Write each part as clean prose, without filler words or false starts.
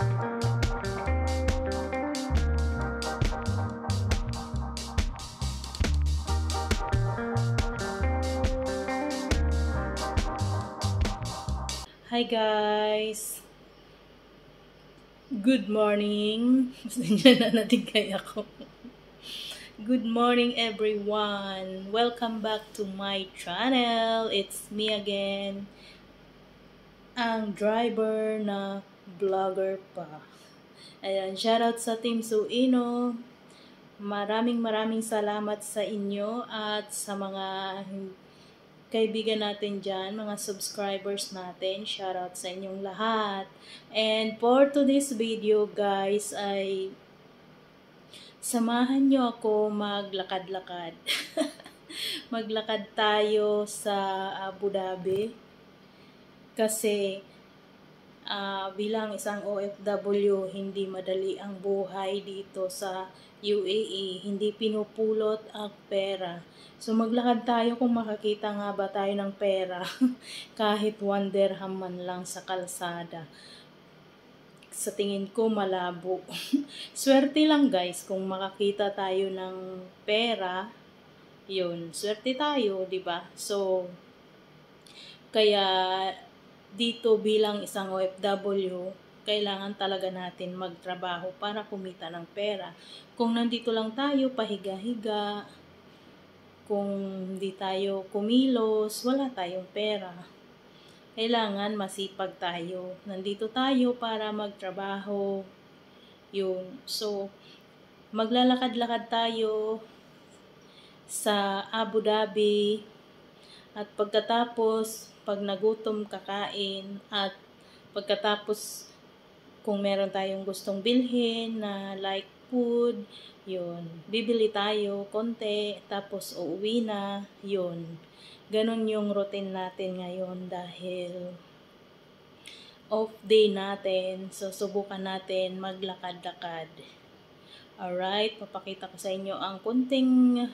Hi guys! Good morning! Nandiyan na natigay ako. Good morning everyone! Welcome back to my channel. It's me again, ang driver na vlogger pa. Ayan, shoutout sa Team Suino. Maraming salamat sa inyo at sa mga kaibigan natin dyan, mga subscribers natin. Shoutout sa inyong lahat. And for today's video guys ay samahan nyo ako maglakad-lakad. Maglakad tayo sa Abu Dhabi. Kasi bilang isang OFW, hindi madali ang buhay dito sa UAE. Hindi pinupulot ang pera. So maglakad tayo kung makakita nga ba tayo ng pera. Kahit 1 dirham man lang sa kalsada. Sa tingin ko malabo. Swerte lang guys kung makakita tayo ng pera. Yun, swerte tayo, 'di ba? So kaya dito bilang isang OFW, kailangan talaga natin magtrabaho para kumita ng pera. Kung nandito lang tayo, pahiga-higa, kung hindi tayo kumilos, wala tayong pera. Kailangan masipag tayo. Nandito tayo para magtrabaho. Yun. So, maglalakad-lakad tayo sa Abu Dhabi. At pagkatapos, pag nagutom, kakain. At pagkatapos, kung meron tayong gustong bilhin na like food, yun, bibili tayo konti, tapos uuwi na, yun. Ganon yung routine natin ngayon dahil off day natin, so subukan natin maglakad-lakad. Alright, papakita ko sa inyo ang konting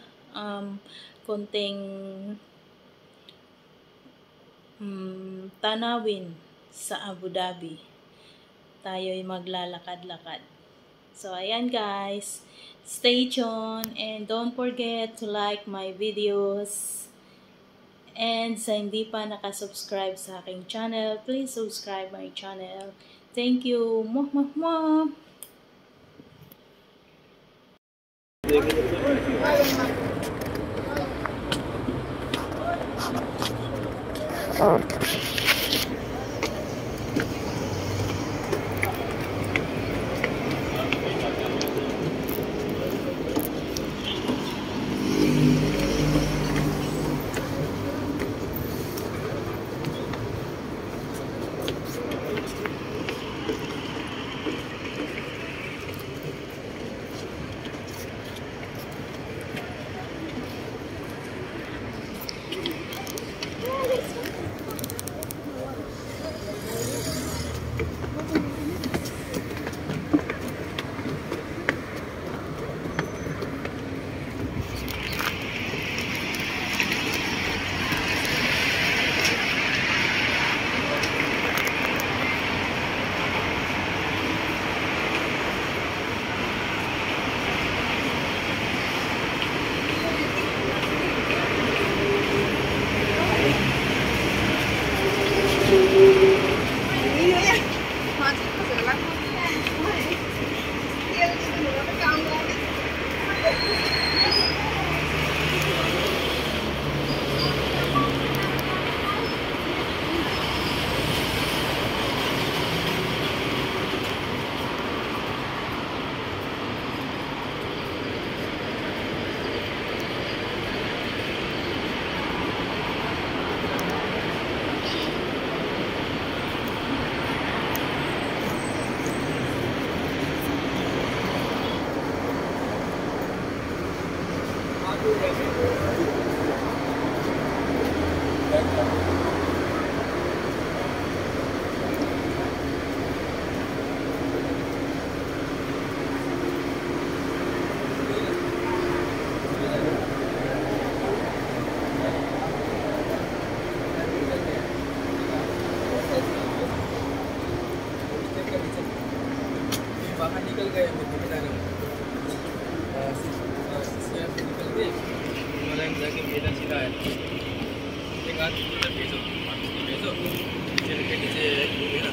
tanawin sa Abu Dhabi. Tayo'y maglalakad-lakad. So, ayan guys. Stay tuned and don't forget to like my videos. And sa hindi pa nakasubscribe sa aking channel, please subscribe my channel. Thank you. Mwah, mwah, mwah. निकल गए बता रहा हूँ से निकल गए हमारा जाके मेरा सीधा है एक हाथ इधर भेजो भेजो नीचे के नीचे मेरा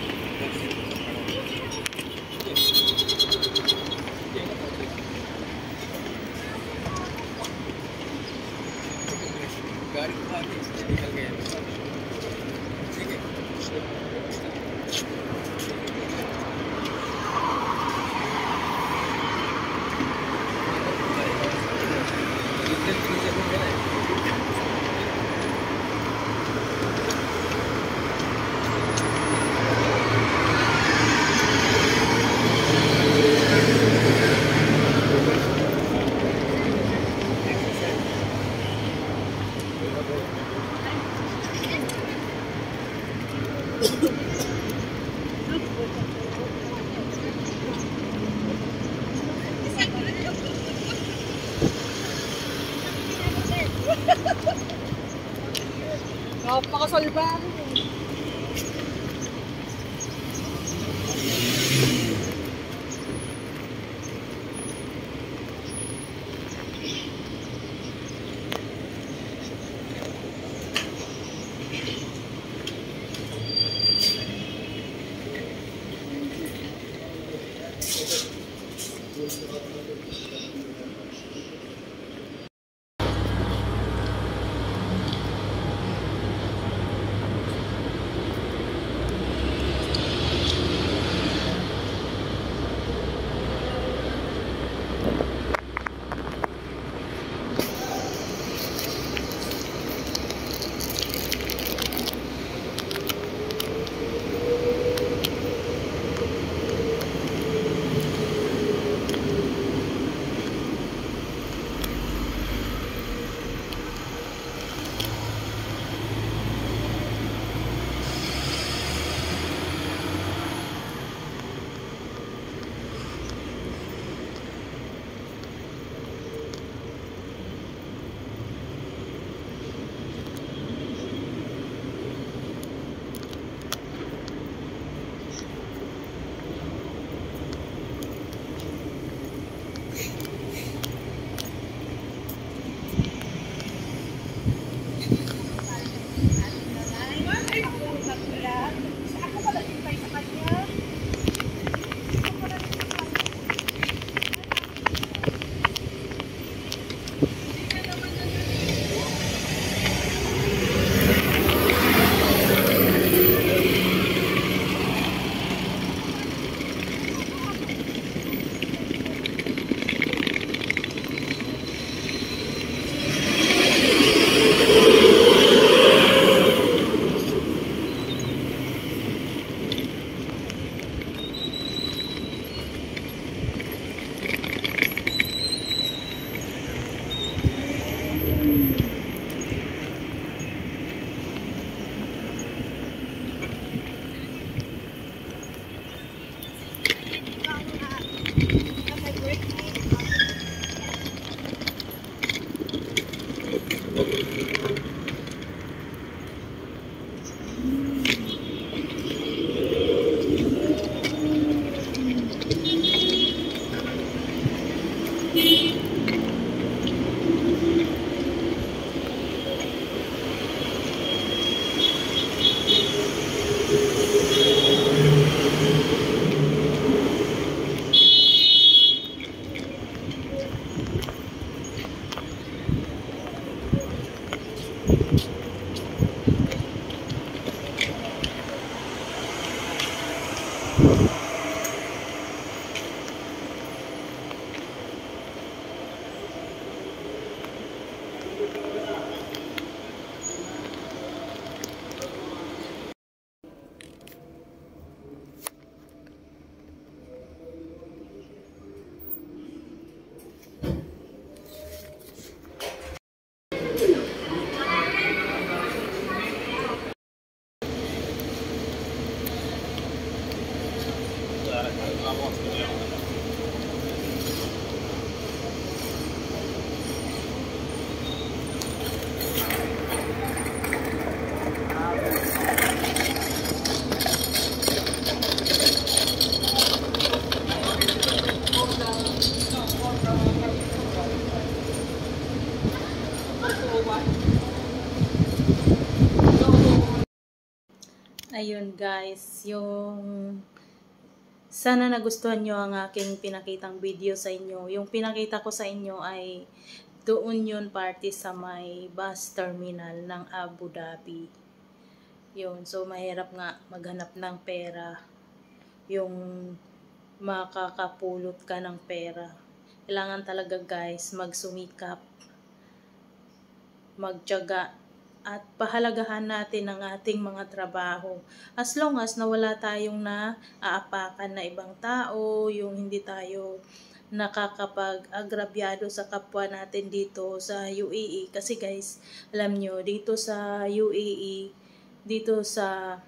गाड़ी उठा के इससे निकल गए ठीक है Napakasalbang. ayun guys, yung sana nagustuhan nyo ang aking pinakitang video sa inyo. Yung pinakita ko sa inyo ay doon yun party sa may bus terminal ng Abu Dhabi. Yun, so mahirap nga maghanap ng pera. Yung makakapulot ka ng pera. Kailangan talaga guys magsumikap, magtiyaga, at pahalagahan natin ang ating mga trabaho. As long as nawala tayong naaapakan na ibang tao, yung hindi tayo nakakapag-agrabyado sa kapwa natin dito sa UAE. Kasi guys, alam nyo, dito sa UAE, dito sa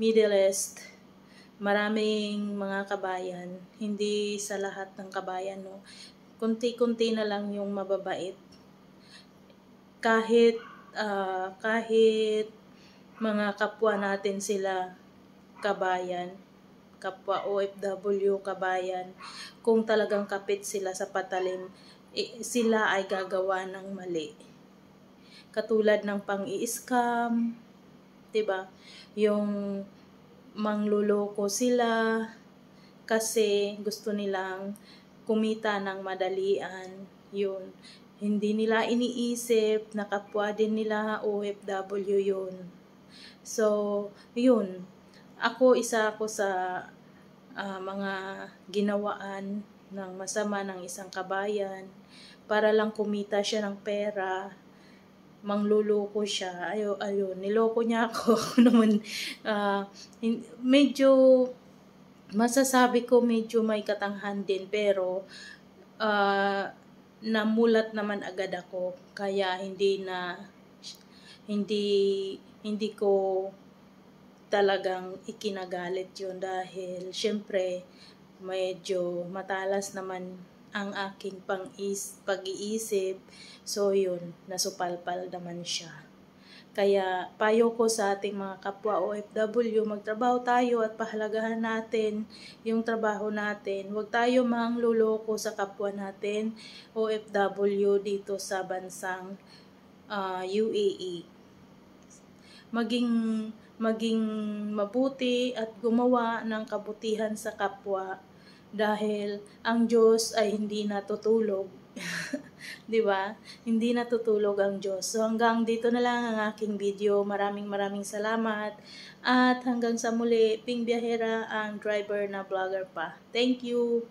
Middle East, maraming mga kabayan. Hindi sa lahat ng kabayan, no? Kunti-kunti na lang yung mababait. Kahit mga kapwa natin sila kabayan, kapwa OFW kabayan, kung talagang kapit sila sa patalim, sila ay gagawa ng mali. Katulad ng pang-i-scam, 'di ba? Yung mangluloko sila kasi gusto nilang kumita ng madalian. Yun. Hindi nila iniisip na kapwa din nila OFW yun. So, yun. Isa ako sa mga ginawaan ng masama ng isang kabayan para lang kumita siya ng pera. Mangluloko siya. Ayun, niloko niya ako. Naman, medyo, masasabi ko medyo may katanghan din, pero, namulat naman agad ako, kaya hindi ko talagang ikinagalit yun, dahil syempre medyo matalas naman ang aking pag-iisip. So yun, nasupalpal naman siya. Kaya payo ko sa ating mga kapwa OFW, magtrabaho tayo at pahalagahan natin yung trabaho natin. Huwag tayo mangluloko sa kapwa natin OFW dito sa bansang UAE. Maging mabuti at gumawa ng kabutihan sa kapwa, dahil ang Diyos ay hindi natutulog. 'Di ba? Hindi natutulog ang Diyos. So hanggang dito na lang ang aking video. Maraming salamat. At hanggang sa muli, Ping Biyahera, ang driver na vlogger pa. Thank you.